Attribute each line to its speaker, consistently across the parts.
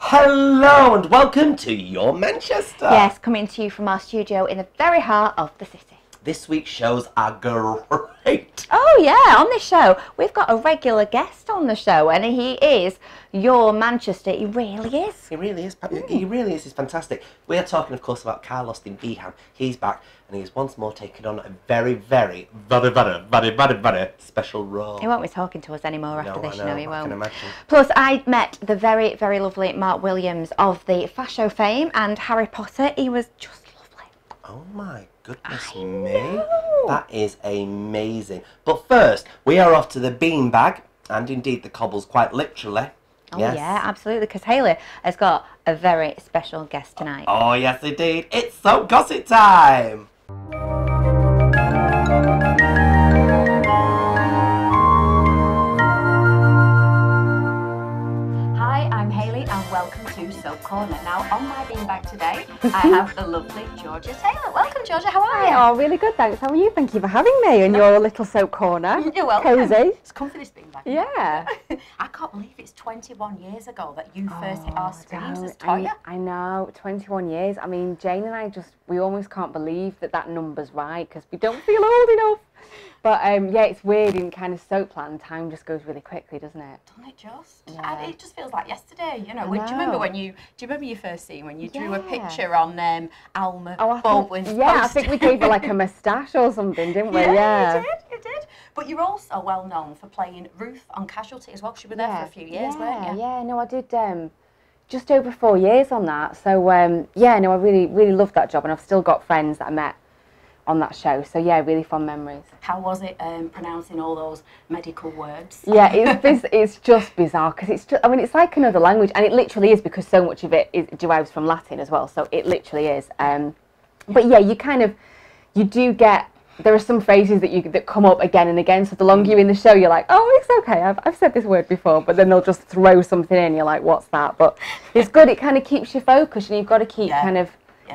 Speaker 1: Hello and welcome to your Manchester.
Speaker 2: Yes, coming to you from our studio in the very heart of the city.
Speaker 1: This week's shows are great.
Speaker 2: Oh yeah, on this show we've got a regular guest on the show, and he is your Manchester. He really is.
Speaker 1: He really is. He really is. He's fantastic. We are talking, of course, about Carlos in Behan. He's back, and he is once more taking on a very special role.
Speaker 2: He won't be talking to us anymore after this, you know. He won't.
Speaker 1: I can imagine.
Speaker 2: Plus, I met the very, very lovely Mark Williams of the Fasho fame and Harry Potter. He was just lovely.
Speaker 1: Oh my goodness me. That is amazing. But first, we are off to the beanbag, and indeed the cobbles, quite literally.
Speaker 2: Oh yes. Yeah, absolutely, because Hayley has got a very special guest tonight.
Speaker 1: Oh yes indeed, it's so gossip time!
Speaker 3: Hi, I'm Hayley and welcome to Soap Corner. Now on my beanbag today I have the lovely Georgia Taylor. Welcome Georgia, how are you?
Speaker 4: Oh, really good, thanks. How are you? Thank you for having me in your little soap corner.
Speaker 3: You're welcome.
Speaker 4: Cozy.
Speaker 3: It's comfy, this beanbag.
Speaker 4: Yeah.
Speaker 3: I can't believe it's 21 years ago that you first hit our screens as Toyah.
Speaker 4: I know, 21 years. I mean, Jane and I we almost can't believe that number's right because we don't feel old enough. But yeah, it's weird in kind of soapland. Time just goes really quickly, doesn't it?
Speaker 3: Doesn't it just?
Speaker 4: Yeah.
Speaker 3: It just feels like yesterday, you know. Do you remember when do you remember your first scene when you drew a picture on Alma Baldwin's poster?
Speaker 4: I think we gave her like a moustache or something, didn't we?
Speaker 3: Yeah, you did. But you're also well known for playing Ruth on Casualty as well, because you were there for a few years, weren't you?
Speaker 4: Yeah, no, I did just over 4 years on that. So yeah, no, I really loved that job, and I've still got friends that I met on that show. So yeah, really fond memories.
Speaker 3: How was it pronouncing all those medical words?
Speaker 4: Yeah, it's just bizarre because it's like another language, and it literally is, because so much of it derives from Latin as well. So it literally is. But yeah, you do get. There are some phrases that come up again and again. So the longer you're in the show, you're like, oh, it's okay. I've said this word before, but then they'll just throw something in. You're like, what's that? But it's good. It kind of keeps you focused, and you've got to keep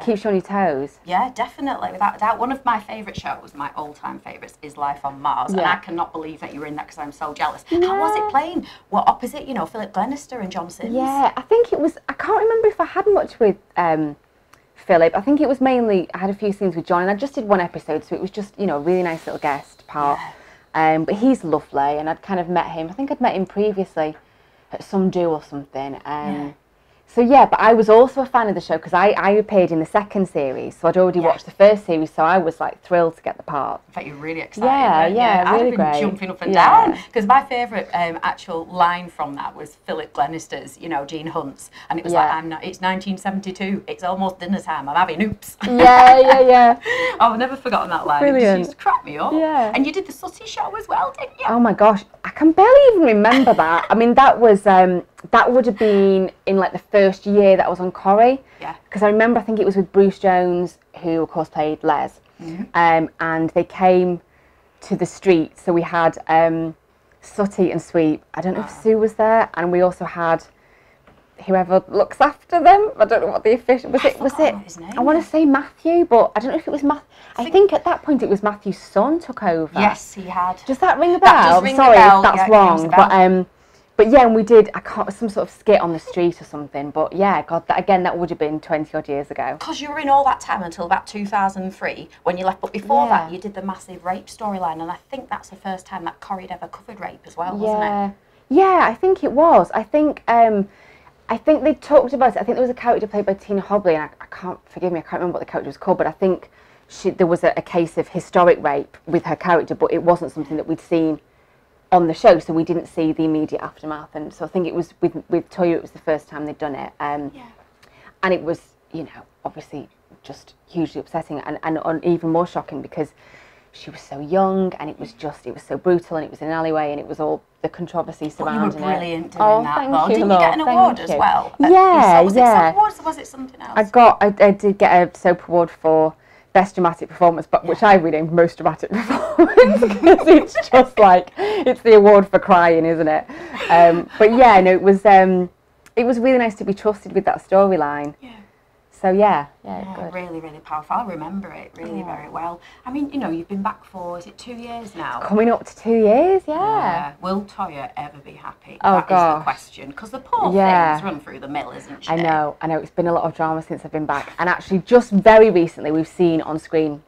Speaker 4: keeps you on your toes.
Speaker 3: Yeah, definitely, without a doubt. One of my favourite shows, my all-time favourites, is Life on Mars, and I cannot believe that you were in that because I'm so jealous. Yeah. How was it playing? Well, opposite, Philip Glenister and John Sims?
Speaker 4: Yeah, I think it was. I can't remember if I had much with Philip. I think it was mainly, I had a few scenes with John, and I just did one episode, so it was just, a really nice little guest part. Yeah. But he's lovely, and I'd kind of met him. I think I'd met him previously at some do or something. So yeah, but I was also a fan of the show because I appeared in the second series, so I'd already watched the first series, so I was like thrilled to get the part.
Speaker 3: In fact, you're really excited.
Speaker 4: Yeah, really
Speaker 3: I'd been jumping up and down because my favourite actual line from that was Philip Glenister's, Gene Hunt's, and it was like, it's 1972, it's almost dinner time, I'm having oops.
Speaker 4: Yeah.
Speaker 3: I've never forgotten that line.
Speaker 4: Brilliant.
Speaker 3: It used to crack me up.
Speaker 4: Yeah.
Speaker 3: And you did the Sooty show as well, didn't you?
Speaker 4: Oh my gosh, I can barely even remember that. I mean, that would have been in like the first year that I was on Corrie.
Speaker 3: Yeah.
Speaker 4: Because I remember, I think it was with Bruce Jones, who of course played Les. Mm-hmm. And they came to the street. So we had Sooty and Sweep. I don't know if Sue was there. And we also had whoever looks after them. I don't know what the official... Was it?
Speaker 3: His name.
Speaker 4: I want to say Matthew, but I don't know if it was Matthew. I think at that point it was Matthew's son took over.
Speaker 3: Yes, he had.
Speaker 4: Does that ring a bell?
Speaker 3: That does ring
Speaker 4: Sorry
Speaker 3: a bell.
Speaker 4: if that's wrong. But yeah, and we did, some sort of skit on the street or something. But yeah, God, that would have been 20 odd years ago.
Speaker 3: Because you were in all that time until about 2003 when you left. But before that, you did the massive rape storyline. And I think that's the first time that Corrie had ever covered rape as well, wasn't it?
Speaker 4: Yeah, I think it was. I think they talked about it. I think there was a character played by Tina Hobley, and I can't remember what the character was called, but I think there was a case of historic rape with her character, but it wasn't something that we'd seen on the show, so we didn't see the immediate aftermath. And so I think it was with Toyah, it was the first time they'd done it. And it was, obviously just hugely upsetting and even more shocking because she was so young, and it was so brutal, and it was in an alleyway, and it was all the controversy surrounding it.
Speaker 3: You were brilliant doing that.
Speaker 4: Thank you,
Speaker 3: didn't you get an award as well?
Speaker 4: Was
Speaker 3: it soap awards or was it something else?
Speaker 4: I did get a soap award for Best Dramatic Performance, but which I renamed Most Dramatic Performance because it's just like, it's the award for crying, isn't it? But yeah, no, it was really nice to be trusted with that storyline.
Speaker 3: Yeah.
Speaker 4: So yeah,
Speaker 3: good. Really, really powerful. I remember it really very well. I mean, you know, you've been back for, is it 2 years now?
Speaker 4: Coming up to 2 years, yeah.
Speaker 3: Will Toyah ever be happy?
Speaker 4: Oh,
Speaker 3: that is the question. Because the poor thing's run through the mill, isn't she?
Speaker 4: I know. It's been a lot of drama since I've been back. And actually, just very recently, we've seen on screen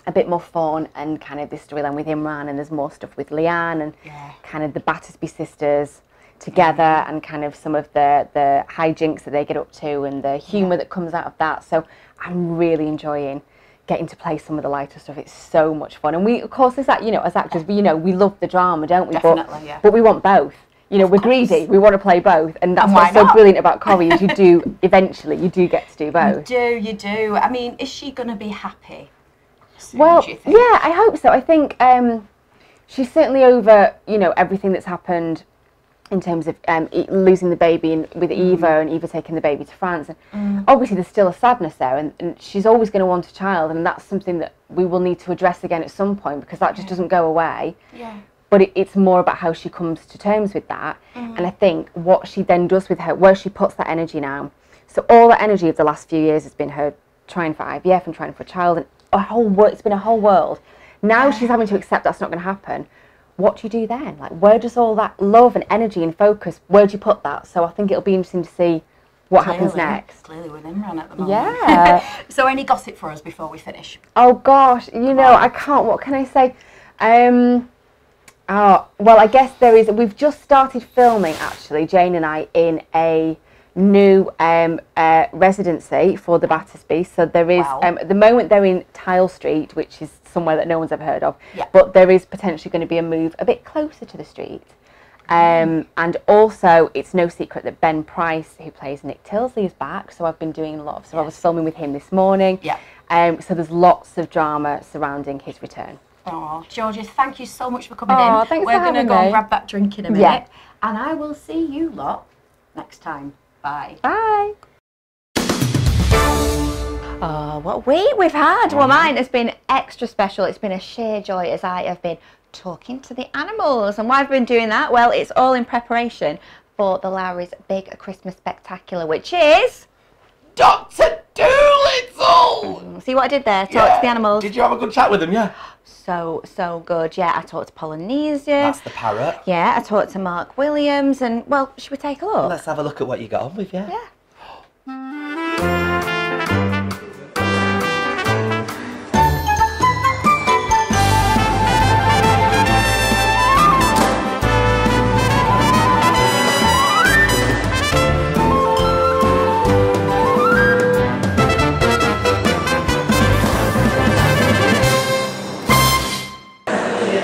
Speaker 4: a bit more fun and kind of this storyline with Imran, and there's more stuff with Leanne and kind of the Battersby sisters together and kind of some of the hijinks that they get up to and the humour that comes out of that. So I'm really enjoying getting to play some of the lighter stuff. It's so much fun. And we, of course, as that, you know, as actors, we, you know, we love the drama, don't we?
Speaker 3: Definitely,
Speaker 4: but we want both. You know, we're greedy. We want to play both, and that's what's so brilliant about Corrie is you do eventually you do get to do both.
Speaker 3: You do. I mean, is she going to be happy soon,
Speaker 4: well,
Speaker 3: do you think?
Speaker 4: Yeah, I hope so. I think she's certainly over, you know, everything that's happened in terms of losing the baby with Eva and Eva taking the baby to France. And obviously there's still a sadness there, and she's always going to want a child, and that's something that we will need to address again at some point, because that just doesn't go away.
Speaker 3: Yeah.
Speaker 4: But it's more about how she comes to terms with that. And I think what she then does with her, where she puts that energy now. So all the energy of the last few years has been her trying for IVF and trying for a child, and it's been a whole world. Now she's having to accept that's not going to happen. What do you do then? Like, where does all that love and energy and focus, where do you put that? So I think it'll be interesting to see what happens next.
Speaker 3: Clearly with Imran at the moment.
Speaker 4: Yeah.
Speaker 3: So any gossip for us before we finish?
Speaker 4: Oh gosh, you know, I can't, what can I say? Well, I guess there is, we've just started filming actually, Jane and I, in a new residency for the Battersby. So there is, at the moment they're in Tile Street, which is somewhere that no one's ever heard of, but there is potentially going to be a move a bit closer to the street. And also, it's no secret that Ben Price, who plays Nick Tilsley, is back. So I've been doing a lot of, so I was filming with him this morning. So there's lots of drama surrounding his return.
Speaker 3: Oh, Georgia, thank you so much for coming in.
Speaker 4: Thanks
Speaker 3: We're
Speaker 4: going to
Speaker 3: go and grab that drink in a minute. And I will see you lot next time. Bye.
Speaker 4: Bye.
Speaker 2: Oh, what a week we've had. Well, mine has been extra special. It's been a sheer joy as I have been talking to the animals. And why I've been doing that? Well, it's all in preparation for the Lowry's big Christmas spectacular, which is
Speaker 1: Dr. Dolittle!
Speaker 2: See what I did there? Talk to the animals.
Speaker 1: Did you have a good chat with them, yeah?
Speaker 2: So good. Yeah, I talked to Polynesia.
Speaker 1: That's the parrot.
Speaker 2: Yeah, I talked to Mark Williams, and, well, should we take a look?
Speaker 1: Let's have a look at what you got on with, yeah?
Speaker 2: Yeah.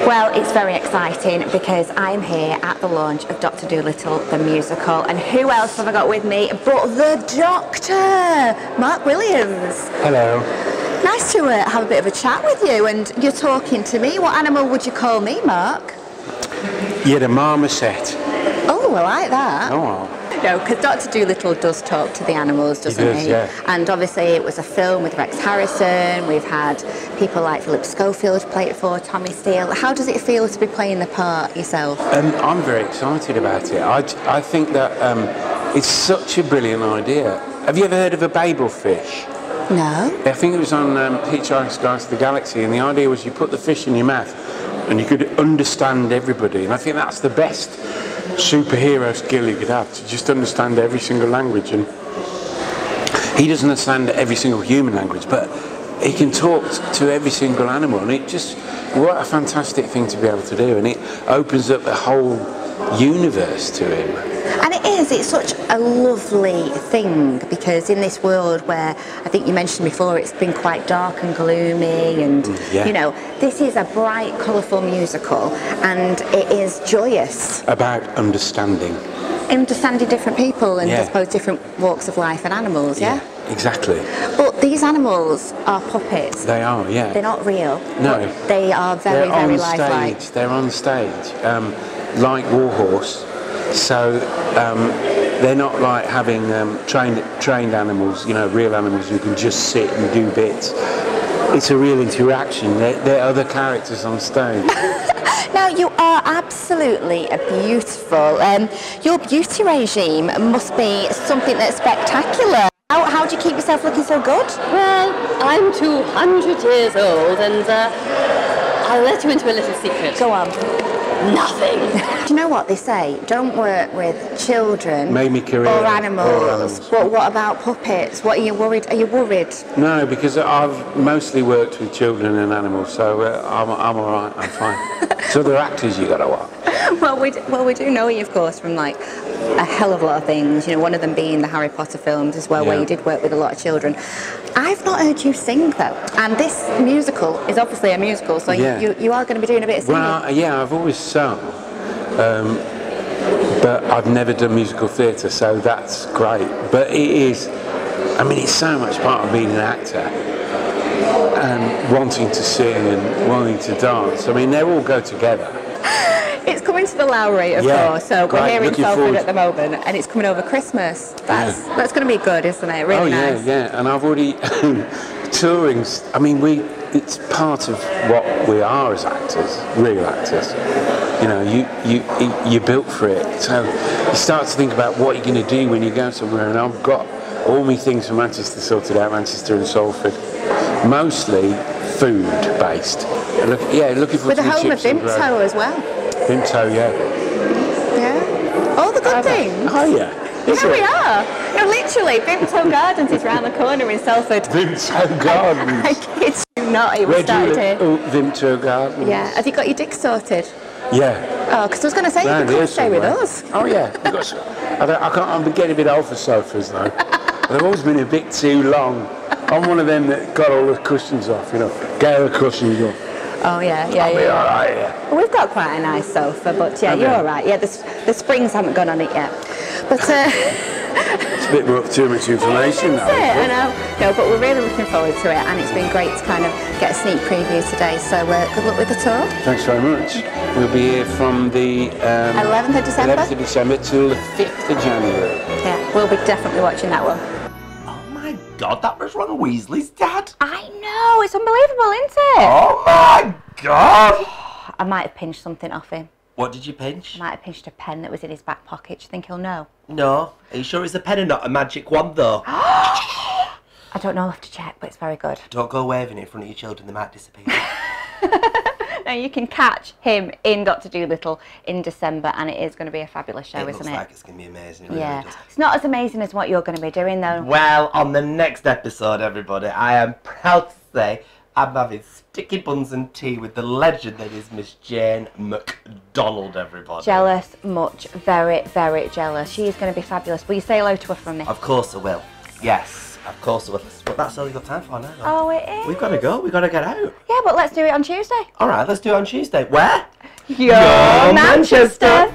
Speaker 2: Well, it's very exciting because I'm here at the launch of Dr. Dolittle, the musical. And who else have I got with me but the Doctor, Mark Williams.
Speaker 5: Hello.
Speaker 2: Nice to have a bit of a chat with you, and you're talking to me. What animal would you call me, Mark?
Speaker 5: You're a marmoset.
Speaker 2: Oh, I like that.
Speaker 5: Oh, well.
Speaker 2: No, because Dr. Dolittle does talk to the animals, doesn't he?
Speaker 5: Yeah.
Speaker 2: And obviously it was a film with Rex Harrison. We've had people like Philip Schofield play it for, Tommy Steele. How does it feel to be playing the part yourself?
Speaker 5: I'm very excited about it. I think that it's such a brilliant idea. Have you ever heard of a Babel fish?
Speaker 2: No.
Speaker 5: I think it was on Hitchhiker's Guide to the Galaxy, and the idea was you put the fish in your mouth and you could understand everybody. And I think that's the best superhero skill you could have, to just understand every single language. And he doesn't understand every single human language, but he can talk to every single animal, and it just, what a fantastic thing to be able to do, and it opens up the whole universe to him.
Speaker 2: And it is, it's such a lovely thing, because in this world where, I think you mentioned before, it's been quite dark and gloomy, and you know, this is a bright, colourful musical, and it is joyous.
Speaker 5: About understanding.
Speaker 2: Understanding different people and I suppose different walks of life and animals, yeah?
Speaker 5: Exactly.
Speaker 2: But these animals are puppets.
Speaker 5: They are, yeah.
Speaker 2: They're not real.
Speaker 5: No.
Speaker 2: They are very, very lifelike.
Speaker 5: They're on stage, like Warhorse. So they're not like having trained animals, you know, real animals who can just sit and do bits. It's a real interaction. They're other characters on stage.
Speaker 2: Now, you are absolutely beautiful. Your beauty regime must be something that's spectacular. How how do you keep yourself looking so good?
Speaker 6: Well, I'm 200 years old, and I'll let you into a little secret.
Speaker 2: Go on.
Speaker 6: Nothing.
Speaker 2: Do you know what they say? Don't work with children
Speaker 5: Made me career
Speaker 2: or animals. But what about puppets? What are you worried? Are you worried?
Speaker 5: No, because I've mostly worked with children and animals, so I'm all right. I'm fine. So they're actors you got to watch.
Speaker 2: Well, we do know you, of course, from like a hell of a lot of things. You know, one of them being the Harry Potter films as well, where you did work with a lot of children. I've not heard you sing though, and this musical is obviously a musical, so you are going to be doing a bit of singing.
Speaker 5: Well, yeah, I've always sung, but I've never done musical theatre, so that's great. But it is, I mean, it's so much part of being an actor and wanting to sing and wanting to dance. I mean, they all go together.
Speaker 2: It's coming to the Lowry, of course, so we're here in Salford at the moment, and it's coming over Christmas. That's going to be good, isn't it? Really nice.
Speaker 5: Yeah, and I've already touring. I mean, it's part of what we are as actors, real actors. You know, you're built for it. So you start to think about what you're going to do when you go somewhere, and I've got all my things from Manchester sorted out, Manchester and Salford, mostly food based. Looking for
Speaker 2: with the home of Vimto as well.
Speaker 5: Vimto, yeah.
Speaker 2: All the good things.
Speaker 5: Oh yeah.
Speaker 2: Here we are. No, literally, Vimto Gardens is round the corner in Salford.
Speaker 5: Vimto Gardens.
Speaker 2: I kid you not, it was started here.
Speaker 5: Oh, Vimto Gardens.
Speaker 2: Yeah. Have you got your digs sorted?
Speaker 5: Yeah.
Speaker 2: Oh, because I was going to say you could come stay with us.
Speaker 5: Oh yeah. I'm getting a bit old for sofas though. They've always been a bit too long. I'm one of them that got all the cushions off, you know. Get the cushions off.
Speaker 2: Oh yeah.
Speaker 5: I'll be all right, yeah.
Speaker 2: Well, we've got quite a nice sofa, but yeah, you're all right. Yeah, the springs haven't gone on it yet. But
Speaker 5: it's a bit too much information now.
Speaker 2: I know. No, but we're really looking forward to it, and it's been great to kind of get a sneak preview today. So good luck with the tour.
Speaker 5: Thanks very much. We'll be here from the
Speaker 2: 11th of December.
Speaker 5: 11th of December till the 5th of January.
Speaker 2: Yeah, we'll be definitely watching that one.
Speaker 1: God, that was Ron Weasley's dad.
Speaker 2: I know, it's unbelievable, isn't it?
Speaker 1: Oh my God!
Speaker 2: I might have pinched something off him.
Speaker 1: What did you pinch?
Speaker 2: I might have pinched a pen that was in his back pocket. Do you think he'll know?
Speaker 1: No. Are you sure it's a pen and not a magic wand, though?
Speaker 2: I don't know, I'll have to check, but it's very good.
Speaker 1: Don't go waving it in front of your children, they might disappear.
Speaker 2: Now you can catch him in Dr. Dolittle in December, and it is going to be a fabulous show, isn't it?
Speaker 1: It looks like it's going to be amazing. It
Speaker 2: yeah.
Speaker 1: really does.
Speaker 2: It's not as amazing as what you're going to be doing, though.
Speaker 1: Well, on the next episode, everybody, I am proud to say I'm having sticky buns and tea with the legend that is Miss Jane Mcdonald, everybody.
Speaker 2: Jealous, much, very, very jealous. She is going to be fabulous. Will you say hello to her from me?
Speaker 1: Of course I will. Yes. Of course I will. But that's all we've got time for now.
Speaker 2: Oh, it is.
Speaker 1: We've got to go. We've got to get out.
Speaker 2: Yeah, but let's do it on Tuesday.
Speaker 1: All right, let's do it on Tuesday. Where?
Speaker 2: Your Manchester.